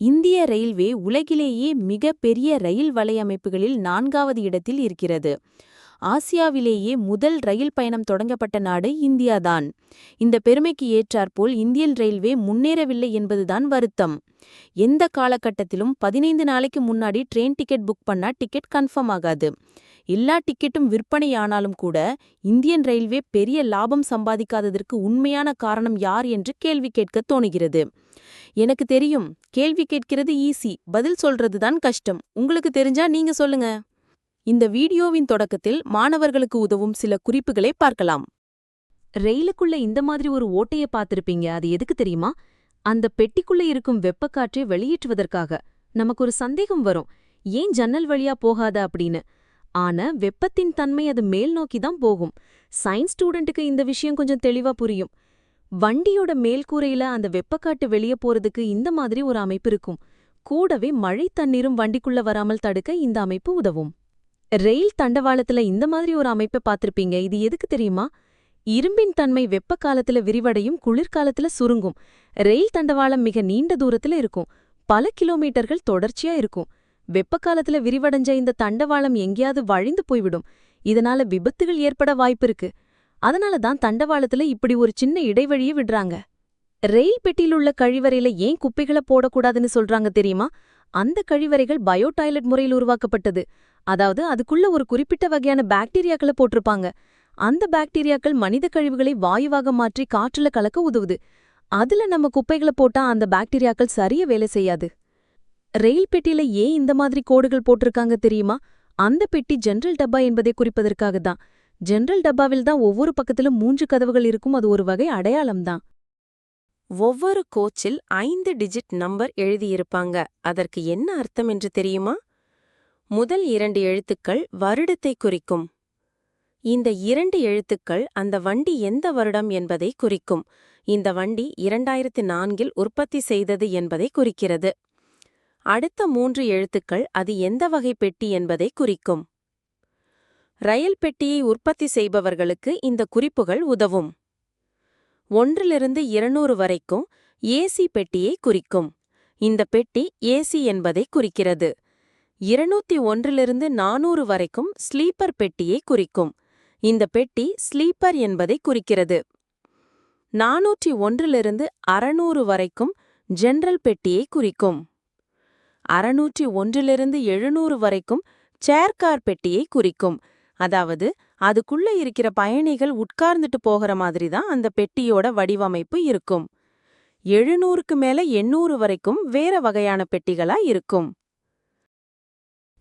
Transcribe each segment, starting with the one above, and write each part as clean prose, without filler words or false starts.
இந்திய ரயில்வே உலகிலேயே மிக பெரிய ரயில் வலையமைப்புகளில் 4வது இடத்தில் இருக்கிறது. ஆசியாவிலேயே முதல் ரயில் பயணம் தொடங்கப்பட்ட நாடு இந்தியாதான். இந்த பெருமைக்கு ஏற்றாற்போல் இந்தியன் ரயில்வே முன்னேறவில்லை என்பதுதான் வருத்தம். எந்த காலகட்டத்திலும் 15 நாளைக்கு முன்னாடி ட்ரெயின் டிக்கெட் புக் பண்ணா டிக்கெட் கன்ஃபார்ம் ஆகாது. எல்லா டிக்கெட்டும் விற்பனையானாலும் கூட இந்தியன் ரயில்வே பெரிய லாபம் சம்பாதிக்காததற்கு உண்மையான காரணம் யார் என்று கேள்வி கேட்க தோணுகிறது. எனக்கு தெரியும், கேள்வி கேட்கிறது ஈஸி, பதில் சொல்றதுதான் கஷ்டம். உங்களுக்கு தெரிஞ்சா நீங்க சொல்லுங்க. இந்த வீடியோவின் தொடக்கத்தில் மாணவர்களுக்கு உதவும் சில குறிப்புகளை பார்க்கலாம். ரெயிலுக்குள்ள இந்த மாதிரி ஒரு ஓட்டைய பார்த்திருப்பீங்க. அது எதுக்கு தெரியுமா? அந்த பெட்டிக்குள்ள இருக்கும் வெப்பக்காற்றை வெளியேற்றுவதற்காக. நமக்கு ஒரு சந்தேகம் வரும், ஏன் ஜன்னல் வழியா போகாத அப்படின்னு. ஆனா வெப்பத்தின் தன்மை அது மேல் நோக்கி தான் போகும். சயின்ஸ் ஸ்டூடெண்ட்டுக்கு இந்த விஷயம் கொஞ்சம் தெளிவா புரியும். வண்டியோட மேல்கூரையில அந்த வெப்பக்காட்டு வெளியே போறதுக்கு இந்த மாதிரி ஒரு அமைப்பு இருக்கும். கூடவே மழை தண்ணீரும் வண்டிக்குள்ள வராமல் தடுக்க இந்த அமைப்பு உதவும். ரெயில் தண்டவாளத்துல இந்த மாதிரி ஒரு அமைப்பை பார்த்திருப்பீங்க. இது எதுக்கு தெரியுமா? இரும்பின் தன்மை வெப்ப காலத்துல விரிவடையும், குளிர்காலத்துல சுருங்கும். ரெயில் தண்டவாளம் மிக நீண்ட தூரத்துல இருக்கும், பல கிலோமீட்டர்கள் தொடர்ச்சியா இருக்கும். வெப்ப காலத்துல விரிவடைஞ்ச இந்த தண்டவாளம் எங்கேயாவது வழிந்து போய்விடும். இதனால விபத்துகள் ஏற்பட வாய்ப்பிருக்கு. அதனால தான் தண்டவாளத்துல இப்படி ஒரு சின்ன இடைவெளியை விடுறாங்க. ரெயில் பெட்டியிலுள்ள கழிவறையில ஏன் குப்பைகளை போடக்கூடாதுன்னு சொல்றாங்க தெரியுமா? அந்த கழிவறைகள் பயோ டாய்லெட் முறையில் உருவாக்கப்பட்டது. அதாவது அதுக்குள்ள ஒரு குறிப்பிட்ட வகையான பாக்டீரியாக்களை போட்டிருப்பாங்க. அந்த பாக்டீரியாக்கள் மனித கழிவுகளை வாயுவாக மாற்றி காற்றுல கலக்க உதவுது. அதுல நம்ம குப்பைகளை போட்டா அந்த பாக்டீரியாக்கள் சரியா வேலை செய்யாது. ரெயில் பெட்டியில ஏன் இந்த மாதிரி கோடுகள் போட்டிருக்காங்க தெரியுமா? அந்த பெட்டி ஜெனரல் டப்பா என்பதை குறிப்பதற்காக தான். ஜெனரல் டப்பாவில் தான் ஒவ்வொரு பக்கத்திலும் 3 கதவுகள் இருக்கும். அது ஒரு வகை அடையாளம்தான். ஒவ்வொரு கோச்சில் 5 டிஜிட் நம்பர் எழுதியிருப்பாங்க. அதற்கு என்ன அர்த்தம் என்று தெரியுமா? முதல் 2 எழுத்துக்கள் வருடத்தை குறிக்கும். இந்த 2 எழுத்துக்கள் அந்த வண்டி எந்த வருடம் என்பதை குறிக்கும். இந்த வண்டி 2004இல் உற்பத்தி செய்தது என்பதை குறிக்கிறது. அடுத்த 3 எழுத்துக்கள் அது எந்த வகை பெட்டி என்பதை குறிக்கும். ரயில் பெட்டியை உற்பத்தி செய்பவர்களுக்கு இந்த குறிப்புகள் உதவும். 1லிருந்து 200 வரைக்கும் ஏசி பெட்டியை குறிக்கும். இந்த பெட்டி ஏசி என்பதை குறிக்கிறது. 201லிருந்து 400 வரைக்கும் ஸ்லீப்பர் பெட்டியை குறிக்கும். இந்த பெட்டி ஸ்லீப்பர் என்பதை குறிக்கிறது. 401லிருந்து 600 வரைக்கும் ஜெனரல் பெட்டியை குறிக்கும். 601லிருந்து 700 வரைக்கும் சேர்கார் பெட்டியை குறிக்கும். அதாவது அதுக்குள்ள இருக்கிற பயணிகள் உட்கார்ந்துட்டு போகிற மாதிரி தான் அந்த பெட்டியோட வடிவமைப்பு இருக்கும். 700க்கு மேல 800 வரைக்கும் வேற வகையான பெட்டிகளா இருக்கும்.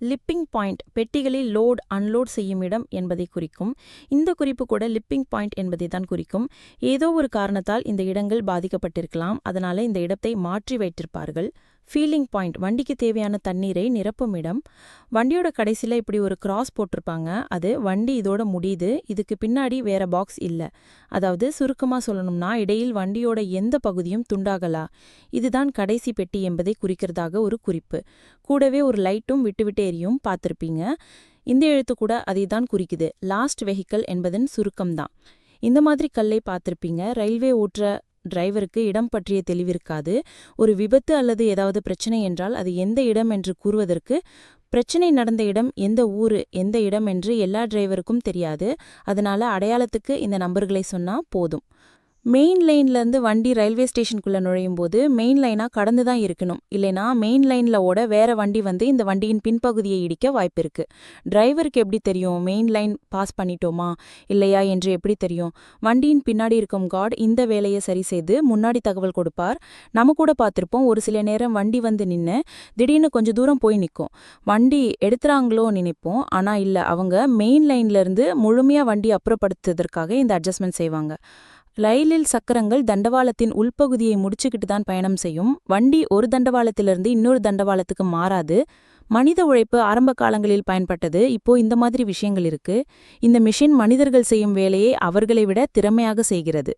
லிப்பிங் பாயிண்ட் பெட்டிகளில் லோட் அன்லோட் செய்யும் இடம் என்பதை குறிக்கும். இந்த குறிப்பு கூட லிப்பிங் பாயிண்ட் என்பதை தான் குறிக்கும். ஏதோ ஒரு காரணத்தால் இந்த இடங்கள் பாதிக்கப்பட்டிருக்கலாம். அதனால இந்த இடத்தை மாற்றி வைத்திருப்பார்கள். ஃபீலிங் பாயிண்ட் வண்டிக்கு தேவையான தண்ணீரை நிரப்பும் இடம். வண்டியோட கடைசியில் இப்படி ஒரு கிராஸ் போட்டிருப்பாங்க. அது வண்டி இதோட முடியுது, இதுக்கு பின்னாடி வேற பாக்ஸ் இல்லை. அதாவது சுருக்கமாக சொல்லணும்னா இடையில் வண்டியோட எந்த பகுதியும் துண்டாகலா. இதுதான் கடைசி பெட்டி என்பதை குறிக்கிறதாக ஒரு குறிப்பு. கூடவே ஒரு லைட்டும் விட்டுவிட்டு எரியும், பார்த்துருப்பீங்க. இந்த எழுத்து கூட அதை தான் குறிக்குது. லாஸ்ட் வெஹிக்கல் என்பதன் சுருக்கம்தான். இந்த மாதிரி கல்லை பார்த்துருப்பீங்க. ரயில்வே ஓட்டுற டிரைவருக்கு இடம் பற்றிய தெளிவிருக்காது. ஒரு விபத்து அல்லது ஏதாவது பிரச்சனை என்றால் அது எந்த இடம் என்று கூறுவதற்கு பிரச்சனை நடந்த இடம் எந்த ஊரு எந்த இடம் என்று எல்லா டிரைவருக்கும் தெரியாது. அதனால அடையாளத்துக்கு இந்த நம்பர்களை சொன்னா போதும். மெயின் லைன்லேருந்து வண்டி ரயில்வே ஸ்டேஷனுக்குள்ளே நுழையும் போது மெயின் லைனாக கடந்து தான் இருக்கணும். இல்லைனா மெயின் லைனில் ஓட வேற வண்டி வந்து இந்த வண்டியின் பின்பகுதியை இடிக்க வாய்ப்பு இருக்கு. டிரைவருக்கு எப்படி தெரியும் மெயின் லைன் பாஸ் பண்ணிட்டோமா இல்லையா என்று எப்படி தெரியும்? வண்டியின் பின்னாடி இருக்கும் கார்டு இந்த வேலையை சரி செய்து முன்னாடி தகவல் கொடுப்பார். நம்ம கூட பார்த்துருப்போம், ஒரு சில நேரம் வண்டி வந்து நின்று திடீர்னு கொஞ்சம் தூரம் போய் நிற்கும். வண்டி எடுத்துறாங்களோ நினைப்போம். ஆனால் இல்லை, அவங்க மெயின் லைன்லேருந்து முழுமையாக வண்டி அப்புறப்படுத்துவதற்காக இந்த அட்ஜஸ்ட்மெண்ட் செய்வாங்க. ரயிலில் சக்கரங்கள் தண்டவாளத்தின் உள்பகுதியை முடிச்சுக்கிட்டு தான் பயணம் செய்யும். வண்டி ஒரு தண்டவாளத்திலிருந்து இன்னொரு தண்டவாளத்துக்கு மாறாது. மனித உழைப்பு ஆரம்ப காலங்களில் பயன்பட்டது. இப்போ இந்த மாதிரி விஷயங்கள் இருக்கு. இந்த மிஷின் மனிதர்கள் செய்யும் வேலையை அவர்களை விட திறமையாக செய்கிறது.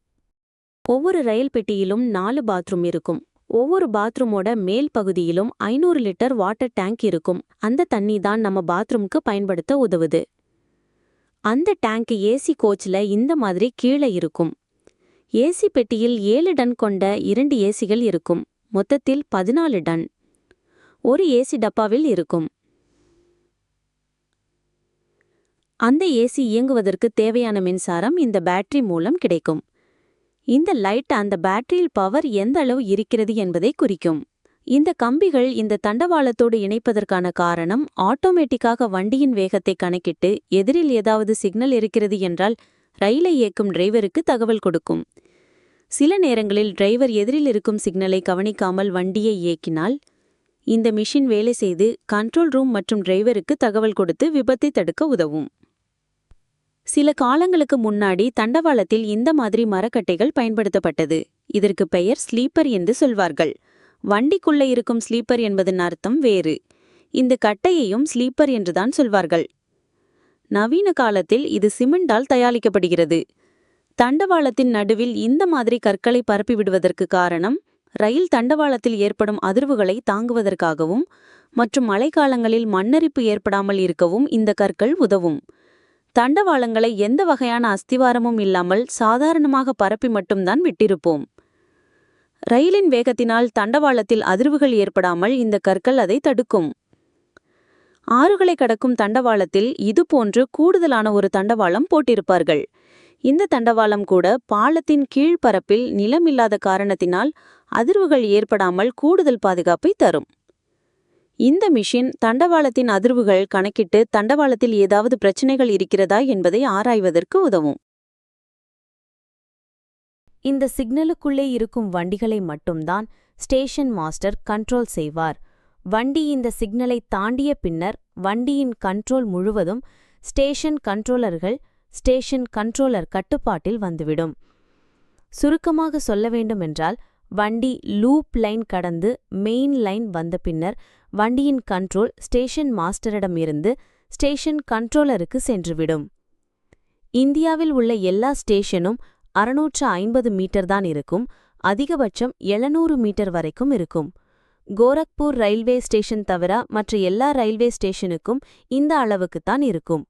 ஒவ்வொரு ரயில் பெட்டியிலும் 4 பாத்ரூம் இருக்கும். ஒவ்வொரு பாத்ரூமோட மேல் பகுதியிலும் 500 லிட்டர் வாட்டர் டேங்க் இருக்கும். அந்த தண்ணி தான் நம்ம பாத்ரூமுக்கு பயன்படுத்த உதவுது. அந்த டேங்க் ஏசி கோச்ல இந்த மாதிரி கீழே இருக்கும். ஏசி பெட்டியில் 7 டன் கொண்ட 2 ஏசிகள் இருக்கும். மொத்தத்தில் 14 டன். ஒரு ஏசி டப்பாவில் இருக்கும். அந்த ஏசி இயங்குவதற்கு தேவையான மின்சாரம் இந்த பேட்டரி மூலம் கிடைக்கும். இந்த லைட் அந்த பேட்டரியில் பவர் எந்த அளவு இருக்கிறது என்பதை குறிக்கும். இந்த கம்பிகள் இந்த தண்டவாளத்தோடு இணைப்பதற்கான காரணம் ஆட்டோமேட்டிக்காக வண்டியின் வேகத்தை கணக்கிட்டு எதிரில் ஏதாவது சிக்னல் இருக்கிறது என்றால் ரயிலை இயக்கும் டிரைவருக்கு தகவல் கொடுக்கும். சில நேரங்களில் டிரைவர் எதிரில் இருக்கும் சிக்னலை கவனிக்காமல் வண்டியை இயக்கினால் இந்த மிஷின் வேலை செய்து கண்ட்ரோல் ரூம் மற்றும் டிரைவருக்கு தகவல் கொடுத்து விபத்தை தடுக்க உதவும். சில காலங்களுக்கு முன்னாடி தண்டவாளத்தில் இந்த மாதிரி மரக்கட்டைகள் பயன்படுத்தப்பட்டது. இதற்கு பெயர் ஸ்லீப்பர் என்று சொல்வார்கள். வண்டிக்குள்ள இருக்கும் ஸ்லீப்பர் என்பதன் அர்த்தம் வேறு. இந்த கட்டையையும் ஸ்லீப்பர் என்றுதான் சொல்வார்கள். நவீன காலத்தில் இது சிமெண்டால் தயாரிக்கப்படுகிறது. தண்டவாளத்தின் நடுவில் இந்த மாதிரி கற்களை பரப்பி விடுவதற்கு காரணம் ரயில் தண்டவாளத்தில் ஏற்படும் அதிர்வுகளை தாங்குவதற்காகவும் மற்றும் மழைக்காலங்களில் மண்ணரிப்பு ஏற்படாமல் இருக்கவும் இந்த கற்கள் உதவும். தண்டவாளங்களை எந்த வகையான அஸ்திவாரமும் இல்லாமல் சாதாரணமாக பரப்பி மட்டும்தான் விட்டிருப்போம். ரயிலின் வேகத்தினால் தண்டவாளத்தில் அதிர்வுகள் ஏற்படாமல் இந்த கற்கள் அதை தடுக்கும். ஆறுகளை கடக்கும் தண்டவாளத்தில் இதுபோன்று கூடுதலான ஒரு தண்டவாளம் போட்டிருப்பார்கள். இந்த தண்டவாளம் கூட பாலத்தின் கீழ்ப்பரப்பில் நிலம் இல்லாத காரணத்தினால் அதிர்வுகள் ஏற்படாமல் கூடுதல் பாதுகாப்பை தரும். இந்த மிஷின் தண்டவாளத்தின் அதிர்வுகள் கணக்கிட்டு தண்டவாளத்தில் ஏதாவது பிரச்சனைகள் இருக்கிறதா என்பதை ஆராய்வதற்கு உதவும். இந்த சிக்னலுக்குள்ளே இருக்கும் வண்டிகளை மட்டும்தான் ஸ்டேஷன் மாஸ்டர் கண்ட்ரோல் செய்வார். வண்டி இந்த சிக்னலை தாண்டிய பின்னர் வண்டியின் கண்ட்ரோல் முழுவதும் ஸ்டேஷன் கண்ட்ரோலர் கட்டுப்பாட்டில் வந்துவிடும். சுருக்கமாக சொல்ல வேண்டுமென்றால் வண்டி லூப் லைன் கடந்து மெயின் லைன் வந்த பின்னர் வண்டியின் கண்ட்ரோல் ஸ்டேஷன் மாஸ்டரிடமிருந்து ஸ்டேஷன் கண்ட்ரோலருக்கு சென்றுவிடும். இந்தியாவில் உள்ள எல்லா ஸ்டேஷனும் 650 மீட்டர் தான் இருக்கும். அதிகபட்சம் 700 மீட்டர் வரைக்கும் இருக்கும். கோரக்பூர் ரயில்வே ஸ்டேஷன் தவிர மற்ற எல்லா ரயில்வே ஸ்டேஷனுக்கும் இந்த அளவுக்குத்தான் இருக்கும்.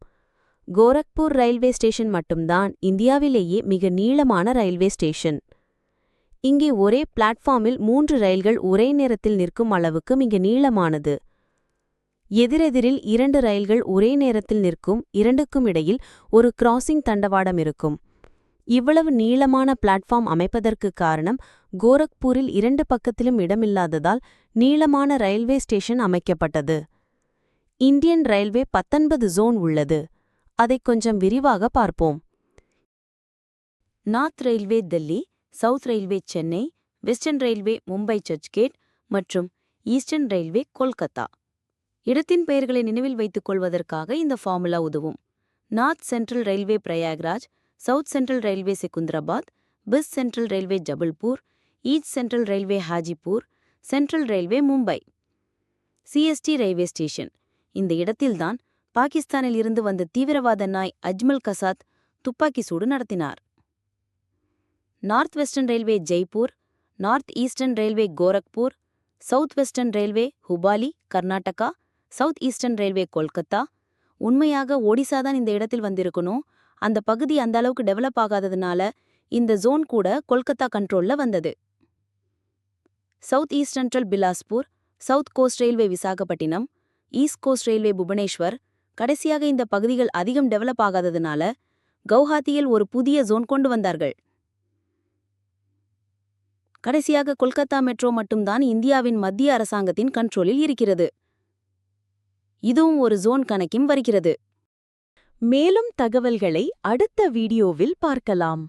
கோரக்பூர் ரயில்வே ஸ்டேஷன் மட்டும்தான் இந்தியாவிலேயே மிக நீளமான ரயில்வே ஸ்டேஷன். இங்கே ஒரே பிளாட்ஃபார்மில் 3 ரயில்கள் ஒரே நேரத்தில் நிற்கும் அளவுக்கு மிக நீளமானது. எதிரெதிரில் 2 ரயில்கள் ஒரே நேரத்தில் நிற்கும். இரண்டுக்கும் இடையில் ஒரு கிராசிங் தண்டவாடம் இருக்கும். இவ்வளவு நீளமான பிளாட்ஃபார்ம் அமைப்பதற்கு காரணம் கோரக்பூரில் 2 பக்கத்திலும் இடமில்லாததால் நீளமான ரயில்வே ஸ்டேஷன் அமைக்கப்பட்டது. இந்தியன் ரயில்வே 19 ஜோன் உள்ளது. அதை கொஞ்சம் விரிவாக பார்ப்போம். North railway Delhi, south railway Chennai, western railway Mumbai Churchgate மற்றும் ஈஸ்டர்ன் ரயில்வே கொல்கத்தா. இடத்தின் பெயர்களை நினைவில் வைத்துக் கொள்வதற்காக இந்த ஃபார்முலா உதவும். North central railway Prayagraj, south central railway Secunderabad, west central railway Jabalpur, east central railway Hajipur, central railway Mumbai. CST railway station. இந்த இடத்தில்தான் பாகிஸ்தானில் இருந்து வந்த தீவிரவாத நாய் அஜ்மல் கசாத் துப்பாக்கி சூடு நடத்தினார். North western railway Jaipur, north eastern railway Gorakhpur, south western railway Hubli Karnataka, south eastern railway Kolkata. உண்மையாக ஒடிசா தான் இந்த இடத்தில் வந்திருக்கணும். அந்த பகுதி அந்த அளவுக்கு டெவலப் ஆகாததுனால இந்த ஜோன் கூட கொல்கத்தா கண்ட்ரோல்ல வந்தது. South east central Bilaspur, south coast railway Visakhapatnam, east coast railway Bhubaneswar. கடைசியாக இந்த பகுதிகள் அதிகம் டெவலப் ஆகாததுனால கவுஹாத்தியில் ஒரு புதிய ஜோன் கொண்டு வந்தார்கள். கடைசியாக கொல்கத்தா மெட்ரோ மட்டும்தான் இந்தியாவின் மத்திய அரசாங்கத்தின் கண்ட்ரோலில் இருக்கிறது. இதுவும் ஒரு ஜோன் கணக்கில் வருகிறது. மேலும் தகவல்களை அடுத்த வீடியோவில் பார்க்கலாம்.